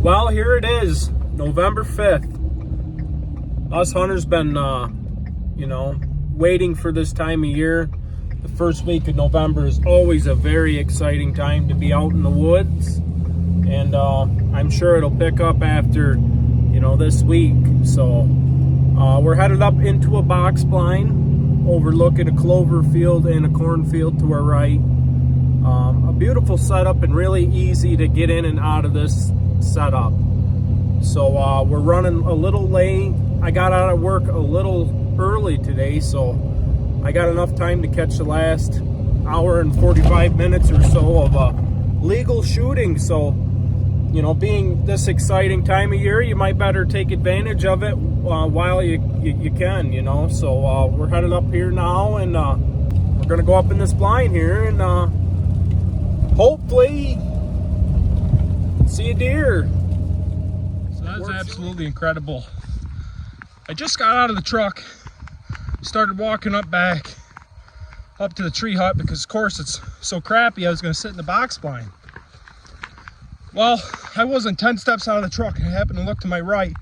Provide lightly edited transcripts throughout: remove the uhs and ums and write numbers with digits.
Well, here it is, November 5th. Us hunters been, waiting for this time of year. The first week of November is always a very exciting time to be out in the woods. And I'm sure it'll pick up after, this week. So we're headed up into a box blind, overlooking a clover field and a cornfield to our right. A beautiful setup and really easy to get in and out of this setup. So we're running a little late. I got out of work a little early today, so I got enough time to catch the last hour and 45 minutes or so of legal shooting. So, being this exciting time of year, you might better take advantage of it while you can, So we're headed up here now, and we're gonna go up in this blind here and hopefully see a deer. So that's absolutely incredible. I just got out of the truck, started walking up to the tree hut because of course it's so crappy I was going to sit in the box blind. Well, I wasn't 10 steps out of the truck. I happened to look to my right.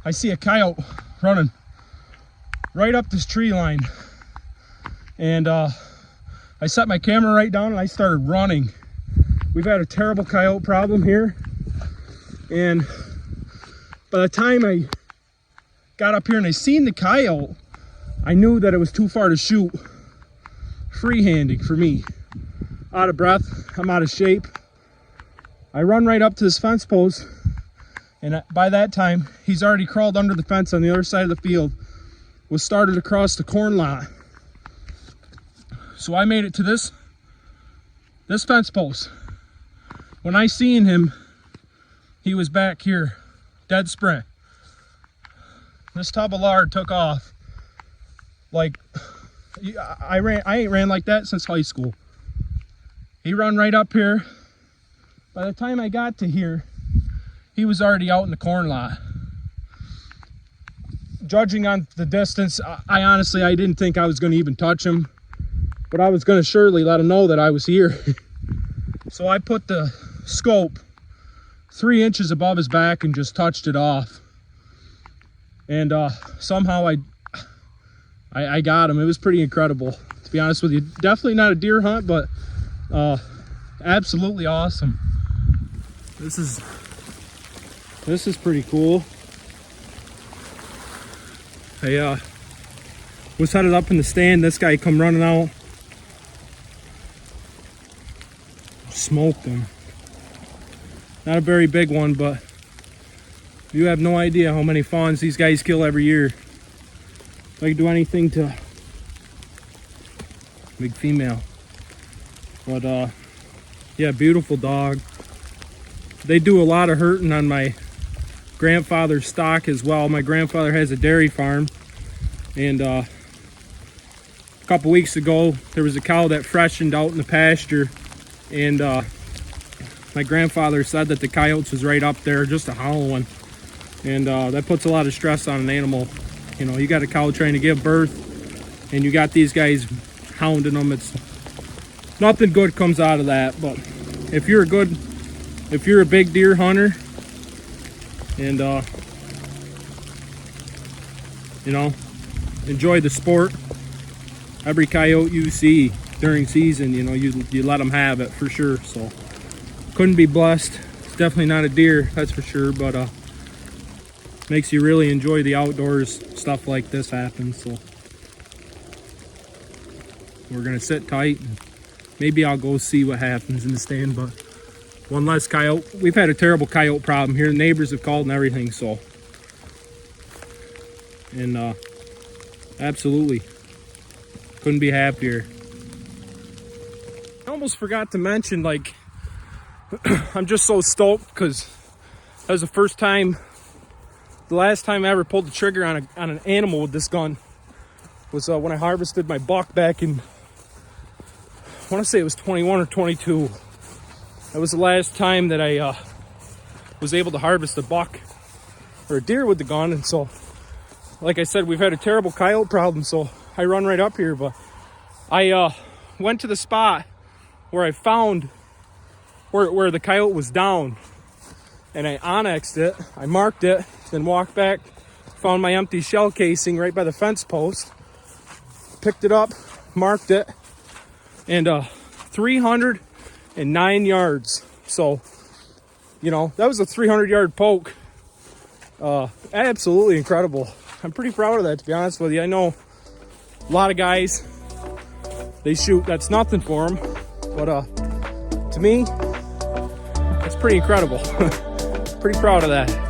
I see a coyote running right up this tree line. And I set my camera right down and I started running. We've had a terrible coyote problem here. And by the time I got up here and I seen the coyote, I knew that it was too far to shoot freehanding for me. Out of breath, I'm out of shape. I run right up to this fence post, and by that time, he's already crawled under the fence on the other side of the field, was started across the corn lot. So I made it to this fence post. When I seen him, he was back here, dead sprint. This tub of lard took off. Like, I ain't ran like that since high school. He run right up here. By the time I got to here, he was already out in the corn lot. Judging on the distance, I honestly didn't think I was going to even touch him, but I was going to surely let him know that I was here. So I put the scope 3 inches above his back and just touched it off. And somehow I got him. It was pretty incredible, to be honest with you. Definitely not a deer hunt, but absolutely awesome. This is pretty cool. I was headed up in the stand. This guy come running out. Smoked him. Not a very big one, but you have no idea how many fawns these guys kill every year. If I could do anything to big female. But yeah, beautiful dog. They do a lot of hurting on my grandfather's stock as well. My grandfather has a dairy farm, and a couple weeks ago there was a cow that freshened out in the pasture, and my grandfather said that the coyotes was right up there, just a howling. And that puts a lot of stress on an animal. You got a cow trying to give birth, and you got these guys hounding them. It's nothing good comes out of that. But if you're a big deer hunter, and enjoy the sport, every coyote you see during season, you let them have it for sure. So couldn't be blessed. It's definitely not a deer, that's for sure, but makes you really enjoy the outdoors. Stuff like this happens. So we're gonna sit tight, and maybe I'll go see what happens in the stand. But one less coyote. We've had a terrible coyote problem here. The neighbors have called and everything. So, and absolutely couldn't be happier. I almost forgot to mention, like, I'm just so stoked because that was the last time I ever pulled the trigger on an animal with this gun was when I harvested my buck back in, I want to say it was 21 or 22. That was the last time that I was able to harvest a buck or a deer with the gun. And so, like I said, we've had a terrible coyote problem, so I run right up here. But I went to the spot where I found where the coyote was down, and I onyxed it. I marked it, then walked back, found my empty shell casing right by the fence post, picked it up, marked it, and 309 yards. So, you know, that was a 300-yard poke. Absolutely incredible. I'm pretty proud of that, to be honest with you. I know a lot of guys, they shoot, that's nothing for them, but to me, it's pretty incredible. Pretty proud of that.